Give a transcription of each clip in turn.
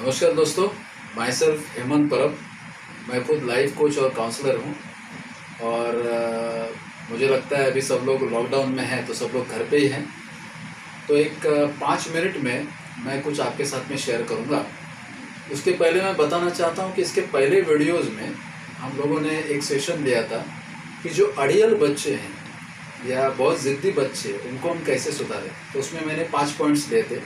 नमस्कार दोस्तों, my self Hemant परब। मैं खुद लाइफ कोच और काउंसलर हूँ। और मुझे लगता है अभी सब लोग लॉकडाउन में हैं तो सब लोग घर पे ही हैं। तो एक 5 मिनट में मैं कुछ आपके साथ में शेयर करूँगा। उसके पहले मैं बताना चाहता हूँ कि इसके पहले वीडियोज़ में हम लोगों ने एक सेशन लिया था कि जो अड़ियल बच्चे हैं या बहुत ज़िद्दी बच्चे, उनको हम कैसे सुधारें। तो उसमें मैंने 5 पॉइंट्स दिए थे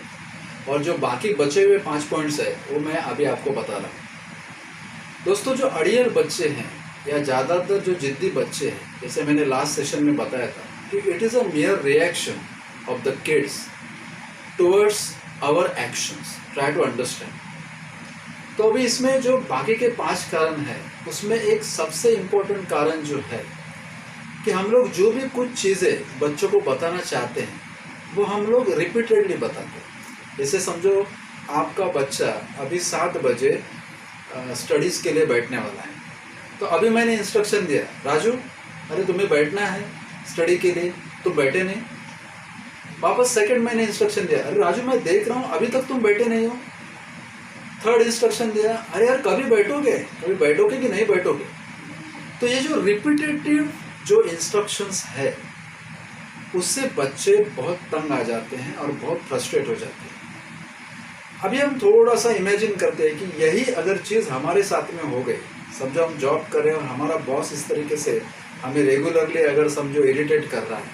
और जो बाकी बचे हुए 5 पॉइंट्स है वो मैं अभी आपको बता रहा हूँ। दोस्तों, जो अड़ियल बच्चे हैं या ज़्यादातर जो जिद्दी बच्चे हैं, जैसे मैंने लास्ट सेशन में बताया था कि it is a mere reaction of the kids towards our actions. Try to understand. तो अभी इसमें जो बाकी के 5 कारण हैं उसमें एक सबसे इम्पोर्टेंट कारण जो है कि हम लोग जो भी कुछ चीज़ें बच्चों को बताना चाहते हैं वो हम लोग रिपीटेडली बताते हैं। जैसे समझो आपका बच्चा अभी 7 बजे स्टडीज़ के लिए बैठने वाला है, तो अभी मैंने इंस्ट्रक्शन दिया, राजू अरे तुम्हें बैठना है स्टडी के लिए, तुम बैठे नहीं। वापस सेकंड मैंने इंस्ट्रक्शन दिया, अरे राजू मैं देख रहा हूँ अभी तक तुम बैठे नहीं हो। थर्ड इंस्ट्रक्शन दिया, अरे यार कभी बैठोगे कि नहीं बैठोगे। तो ये जो रिपीटेटिव जो इंस्ट्रक्शंस है उससे बच्चे बहुत तंग आ जाते हैं और बहुत फ्रस्ट्रेट हो जाते हैं। अभी हम थोड़ा सा इमेजिन करते हैं कि यही अगर चीज़ हमारे साथ में हो गई, समझो हम जॉब कर रहे हैं और हमारा बॉस इस तरीके से हमें रेगुलरली अगर समझो इरिटेट कर रहा है,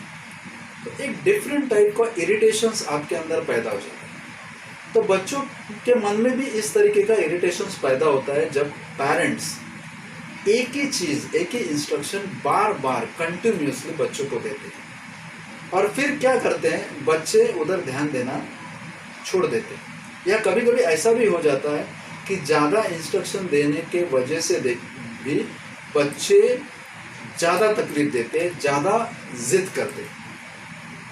तो एक डिफरेंट टाइप का इरिटेशंस आपके अंदर पैदा हो जाता है। तो बच्चों के मन में भी इस तरीके का इरिटेशंस पैदा होता है जब पेरेंट्स एक ही चीज़, एक ही इंस्ट्रक्शन बार बार कंटिन्यूसली बच्चों को देते हैं। और फिर क्या करते हैं, बच्चे उधर ध्यान देना छोड़ देते हैं। या कभी कभी ऐसा भी हो जाता है कि ज़्यादा इंस्ट्रक्शन देने के वजह से भी बच्चे ज़्यादा तकलीफ देते हैं, ज़्यादा जिद करते हैं।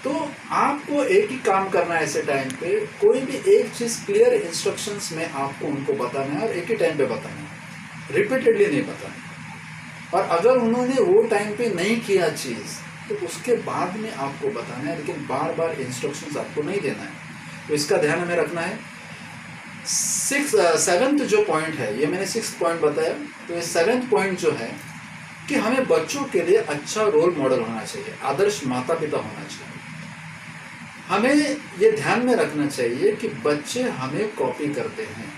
तो आपको एक ही काम करना है ऐसे टाइम पे, कोई भी एक चीज़ क्लियर इंस्ट्रक्शंस में आपको उनको बताना है और एक ही टाइम पे बताना है, रिपीटेडली नहीं बताना। और अगर उन्होंने वो टाइम पे नहीं किया चीज़ तो उसके बाद में आपको बताना है, लेकिन बार बार इंस्ट्रक्शंस आपको नहीं देना है। तो इसका ध्यान हमें रखना है। 7th जो पॉइंट है, ये मैंने 6th पॉइंट बताया, तो ये 7th पॉइंट जो है कि हमें बच्चों के लिए अच्छा रोल मॉडल होना चाहिए, आदर्श माता पिता होना चाहिए। हमें ये ध्यान में रखना चाहिए कि बच्चे हमें कॉपी करते हैं,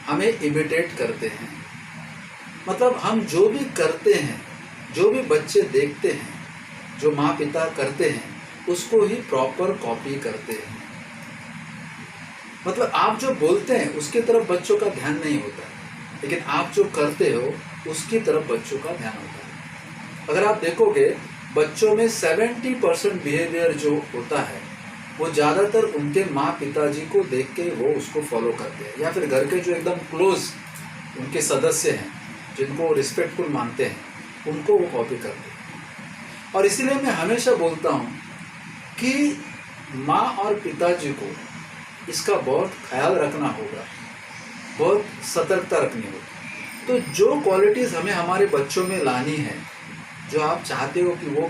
हमें इमिटेट करते हैं। मतलब हम जो भी करते हैं, जो भी बच्चे देखते हैं, जो माँ पिता करते हैं, उसको ही प्रॉपर कॉपी करते हैं। मतलब आप जो बोलते हैं उसकी तरफ बच्चों का ध्यान नहीं होता है, लेकिन आप जो करते हो उसकी तरफ बच्चों का ध्यान होता है। अगर आप देखोगे बच्चों में 70% बिहेवियर जो होता है वो ज़्यादातर उनके माँ पिताजी को देख के वो उसको फॉलो करते हैं, या फिर घर के जो एकदम क्लोज उनके सदस्य हैं जिनको रिस्पेक्टफुल मानते हैं उनको वो कॉपी करते हैं। और इसीलिए मैं हमेशा बोलता हूँ कि माँ और पिताजी को इसका बहुत ख्याल रखना होगा, बहुत सतर्कता रखनी होगी। तो जो क्वालिटीज़ हमें हमारे बच्चों में लानी है, जो आप चाहते हो कि वो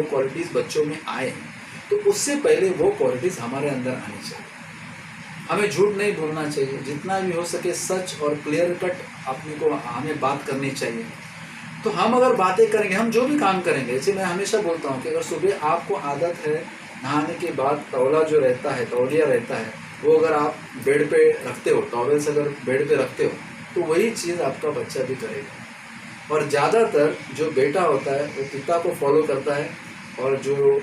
क्वालिटीज़ बच्चों में आए, तो उससे पहले वो क्वालिटीज़ हमारे अंदर आनी चाहिए। हमें झूठ नहीं बोलना चाहिए, जितना भी हो सके सच और क्लियर कट अपने को हमें बात करनी चाहिए। तो हम अगर बातें करेंगे, हम जो भी काम करेंगे, जैसे मैं हमेशा बोलता हूँ कि अगर सुबह आपको आदत है नहाने के बाद तौला जो रहता है, तौलिया रहता है, वो अगर आप बेड पे रखते हो, टॉवेल से अगर बेड पे रखते हो, तो वही चीज़ आपका बच्चा भी करेगा। और ज़्यादातर जो बेटा होता है वो पिता को फॉलो करता है, और जो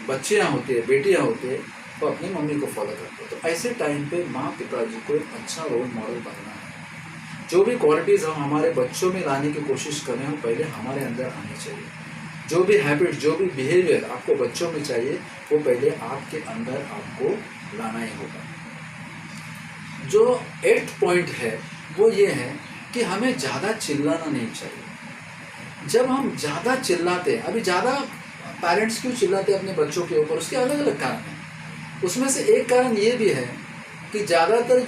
बच्चियाँ होती है, बेटियाँ होती है, वो अपनी मम्मी को फॉलो करते हैं। तो ऐसे टाइम पे माँ पिताजी को एक अच्छा रोल मॉडल बनना है। जो भी क्वालिटीज़ हम हमारे बच्चों में लाने की कोशिश कर रहे हैं वो पहले हमारे अंदर आनी चाहिए। जो भी हैबिट, जो भी बिहेवियर आपको बच्चों में चाहिए वो पहले आपके अंदर आपको लाना ही होगा। जो 8th पॉइंट है वो ये है कि हमें ज़्यादा चिल्लाना नहीं चाहिए। जब हम ज़्यादा चिल्लाते हैं, अभी ज़्यादा पेरेंट्स क्यों चिल्लाते हैं अपने बच्चों के ऊपर, उसके अलग अलग कारण हैं। उसमें से एक कारण ये भी है कि ज़्यादातर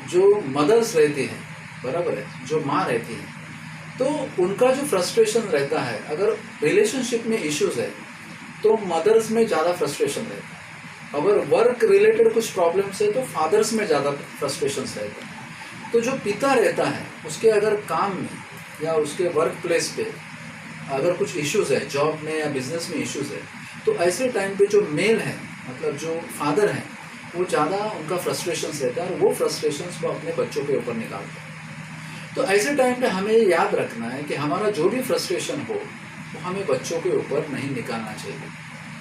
जो मदर्स रहती हैं, बराबर है, जो माँ रहती हैं, तो उनका जो फ्रस्ट्रेशन रहता है, अगर रिलेशनशिप में इश्यूज़ है तो मदर्स में ज़्यादा फ्रस्ट्रेशन रहता है। अगर वर्क रिलेटेड कुछ प्रॉब्लम्स है तो फादर्स में ज़्यादा फ्रस्ट्रेशंस रहता है। तो जो पिता रहता है उसके अगर काम में या उसके वर्क प्लेस पे अगर कुछ इश्यूज़ है, जॉब में या बिजनेस में इश्यूज़ है, तो ऐसे टाइम पे जो मेल है, मतलब जो फादर हैं, वो ज़्यादा उनका फ्रस्ट्रेशंस रहता है और वो फ्रस्ट्रेशंस को अपने बच्चों के ऊपर निकालते हैं। तो ऐसे टाइम पे हमें ये याद रखना है कि हमारा जो भी फ्रस्ट्रेशन हो वो हमें बच्चों के ऊपर नहीं निकालना चाहिए,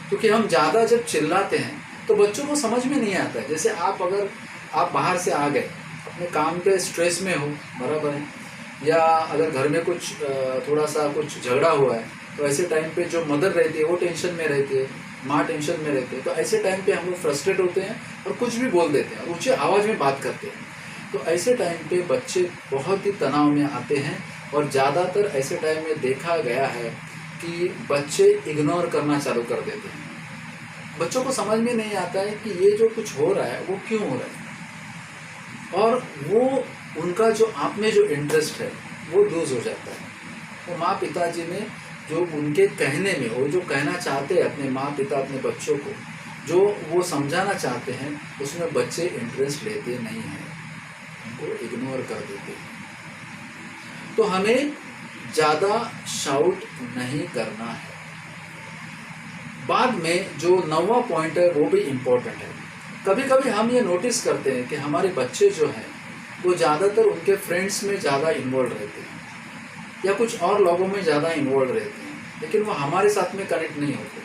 क्योंकि हम ज़्यादा जब चिल्लाते हैं तो बच्चों को समझ में नहीं आता है। जैसे अगर आप बाहर से आ गए, अपने काम पे स्ट्रेस में हो, बराबर है, या अगर घर में कुछ थोड़ा सा कुछ झगड़ा हुआ है, तो ऐसे टाइम पे जो मदर रहती है वो टेंशन में रहती है, माँ टेंशन में रहती है, तो ऐसे टाइम पे हम लोग फ्रस्ट्रेट होते हैं और कुछ भी बोल देते हैं, ऊंचे आवाज़ में बात करते हैं। तो ऐसे टाइम पे बच्चे बहुत ही तनाव में आते हैं और ज़्यादातर ऐसे टाइम में देखा गया है कि बच्चे इग्नोर करना चालू कर देते हैं। बच्चों को समझ में नहीं आता है कि ये जो कुछ हो रहा है वो क्यों हो रहा है, और वो उनका जो आप में जो इंटरेस्ट है वो लूज हो जाता है। तो माँ पिताजी में जो उनके कहने में, वो जो कहना चाहते हैं अपने माँ पिता अपने बच्चों को, जो वो समझाना चाहते हैं, उसमें बच्चे इंटरेस्ट लेते नहीं हैं, उनको इग्नोर कर देते हैं। तो हमें ज़्यादा शाउट नहीं करना है। बाद में जो 9वां पॉइंट है वो भी इम्पोर्टेंट है। कभी कभी हम ये नोटिस करते हैं कि हमारे बच्चे जो हैं वो ज़्यादातर उनके फ्रेंड्स में ज़्यादा इन्वॉल्व रहते हैं या कुछ और लोगों में ज़्यादा इन्वॉल्व रहते हैं, लेकिन वो हमारे साथ में कनेक्ट नहीं होते।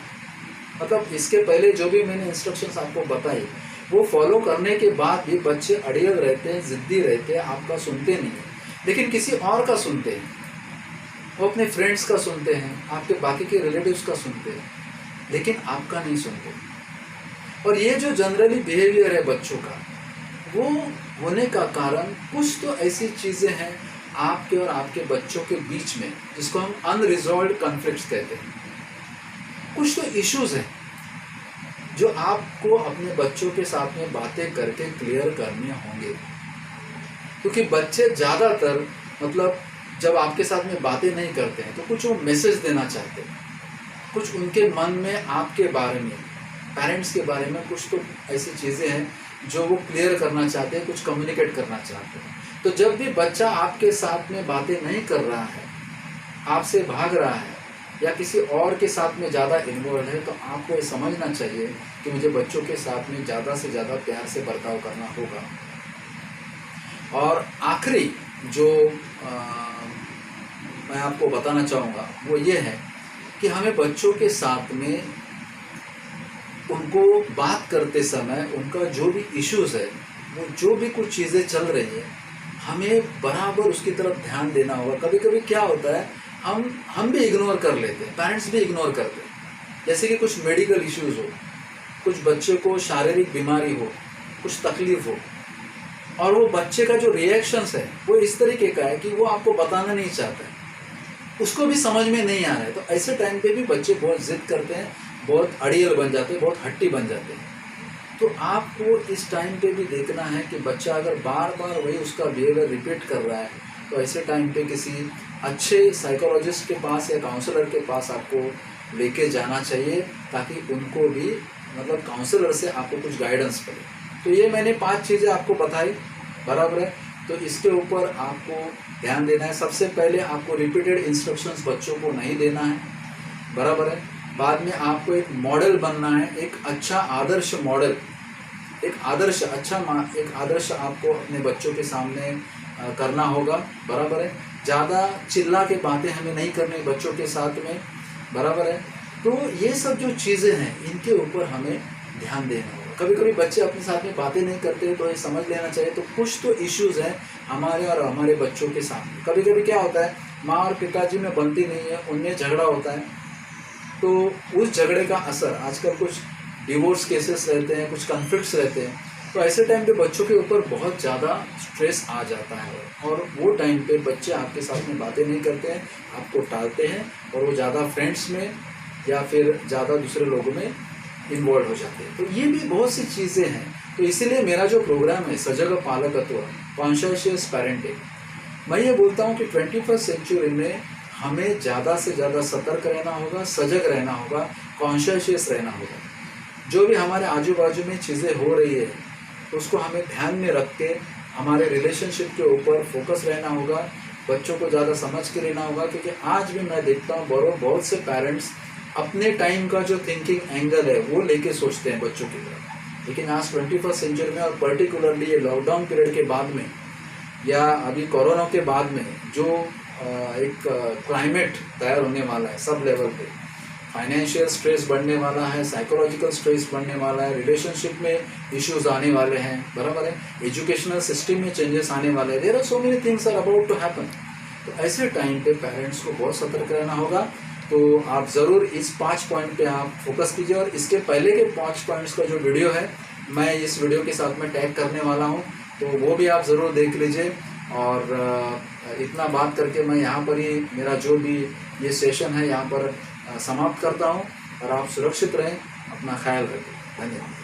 मतलब इसके पहले जो भी मैंने इंस्ट्रक्शंस आपको बताई वो फॉलो करने के बाद भी बच्चे अड़ियल रहते हैं, ज़िद्दी रहते हैं, आपका सुनते नहीं है, लेकिन किसी और का सुनते हैं। वो अपने फ्रेंड्स का सुनते हैं, आपके बाकी के रिलेटिव्स का सुनते हैं, लेकिन आपका नहीं सुनते। और ये जो जनरली बिहेवियर है बच्चों का, वो होने का कारण कुछ तो ऐसी चीज़ें हैं आपके और आपके बच्चों के बीच में, जिसको हम अनरिजॉल्व्ड कॉन्फ्लिक्ट्स कहते हैं। कुछ तो इश्यूज हैं जो आपको अपने बच्चों के साथ में बातें करके क्लियर करने होंगे, क्योंकि बच्चे ज़्यादातर मतलब जब आपके साथ में बातें नहीं करते हैं तो कुछ वो मैसेज देना चाहते हैं, कुछ उनके मन में आपके बारे में, पेरेंट्स के बारे में कुछ तो ऐसी चीज़ें हैं जो वो क्लियर करना चाहते हैं, कुछ कम्युनिकेट करना चाहते हैं। तो जब भी बच्चा आपके साथ में बातें नहीं कर रहा है, आपसे भाग रहा है या किसी और के साथ में ज़्यादा इन्वॉल्व है, तो आपको ये समझना चाहिए कि मुझे बच्चों के साथ में ज़्यादा से ज़्यादा प्यार से बर्ताव करना होगा। और आखिरी जो मैं आपको बताना चाहूँगा वो ये है कि हमें बच्चों के साथ में उनको बात करते समय उनका जो भी इश्यूज़ है, वो जो भी कुछ चीज़ें चल रही है, हमें बराबर उसकी तरफ ध्यान देना होगा। कभी कभी क्या होता है, हम भी इग्नोर कर लेते हैं, पेरेंट्स भी इग्नोर करते हैं। जैसे कि कुछ मेडिकल इश्यूज़ हो, कुछ बच्चे को शारीरिक बीमारी हो, कुछ तकलीफ हो, और वो बच्चे का जो रिएक्शंस है वो इस तरीके का है कि वो आपको बताना नहीं चाहता है, उसको भी समझ में नहीं आ रहा है। तो ऐसे टाइम पे भी बच्चे बहुत जिद करते हैं, बहुत अड़ियल बन जाते हैं, बहुत हट्टी बन जाते हैं। तो आपको इस टाइम पे भी देखना है कि बच्चा अगर बार बार वही उसका बिहेवियर रिपीट कर रहा है, तो ऐसे टाइम पे किसी अच्छे साइकोलॉजिस्ट के पास या काउंसलर के पास आपको लेके जाना चाहिए, ताकि उनको भी मतलब काउंसलर से आपको कुछ गाइडेंस मिले। तो ये मैंने 5 चीज़ें आपको बताई, बराबर है। तो इसके ऊपर आपको ध्यान देना है। सबसे पहले आपको रिपीटेड इंस्ट्रक्शंस बच्चों को नहीं देना है, बराबर है। बाद में आपको एक मॉडल बनना है, एक अच्छा आदर्श मॉडल, एक आदर्श आपको अपने बच्चों के सामने करना होगा, बराबर है। ज़्यादा चिल्ला के बातें हमें नहीं करनी बच्चों के साथ में, बराबर है। तो ये सब जो चीज़ें हैं इनके ऊपर हमें ध्यान देना होगा। कभी कभी बच्चे अपने साथ में बातें नहीं करते, तो ये समझ लेना चाहिए तो कुछ तो इश्यूज़ हैं हमारे और हमारे बच्चों के साथ। कभी कभी क्या होता है, माँ और पिताजी में बनती नहीं है, उनमें झगड़ा होता है, तो उस झगड़े का असर, आजकल कुछ डिवोर्स केसेस रहते हैं, कुछ कॉन्फ्लिक्ट्स रहते हैं, तो ऐसे टाइम पे बच्चों के ऊपर बहुत ज़्यादा स्ट्रेस आ जाता है, और वो टाइम पे बच्चे आपके साथ में बातें नहीं करते हैं, आपको टालते हैं, और वो ज़्यादा फ्रेंड्स में या फिर ज़्यादा दूसरे लोगों में इन्वॉल्व हो जाते हैं। तो ये भी बहुत सी चीज़ें हैं। तो इसीलिए मेरा जो प्रोग्राम है सजग पालकत्व, कॉन्शियस पेरेंटिंग, मैं ये बोलता हूँ कि 21st सेंचुरी में हमें ज़्यादा से ज़्यादा सतर्क रहना होगा, सजग रहना होगा, कॉन्शियस रहना होगा। जो भी हमारे आजू बाजू में चीज़ें हो रही है उसको हमें ध्यान में रख के हमारे रिलेशनशिप के ऊपर फोकस रहना होगा, बच्चों को ज़्यादा समझ के लेना होगा। क्योंकि आज भी मैं देखता हूँ बहुत से पेरेंट्स अपने टाइम का जो थिंकिंग एंगल है वो लेके सोचते हैं बच्चों की तरफ, लेकिन आज 21st सेंचुरी में और पर्टिकुलरली ये लॉकडाउन पीरियड के बाद में या अभी कोरोना के बाद में जो एक क्लाइमेट तैयार होने वाला है सब लेवल पे, फाइनेंशियल स्ट्रेस बढ़ने वाला है, साइकोलॉजिकल स्ट्रेस बढ़ने वाला है, रिलेशनशिप में इश्यूज आने वाले हैं, बराबर है, एजुकेशनल सिस्टम में चेंजेस आने वाले हैं, there are so many things are about to happen. तो ऐसे टाइम पे पेरेंट्स को बहुत सतर्क रहना होगा। तो आप ज़रूर इस 5 पॉइंट पे आप फोकस कीजिए, और इसके पहले के 5 पॉइंट्स का जो वीडियो है मैं इस वीडियो के साथ में टैग करने वाला हूँ, तो वो भी आप ज़रूर देख लीजिए। और इतना बात करके मैं यहाँ पर ही मेरा जो भी ये सेशन है यहाँ पर समाप्त करता हूँ, और आप सुरक्षित रहें, अपना ख्याल रखें। धन्यवाद।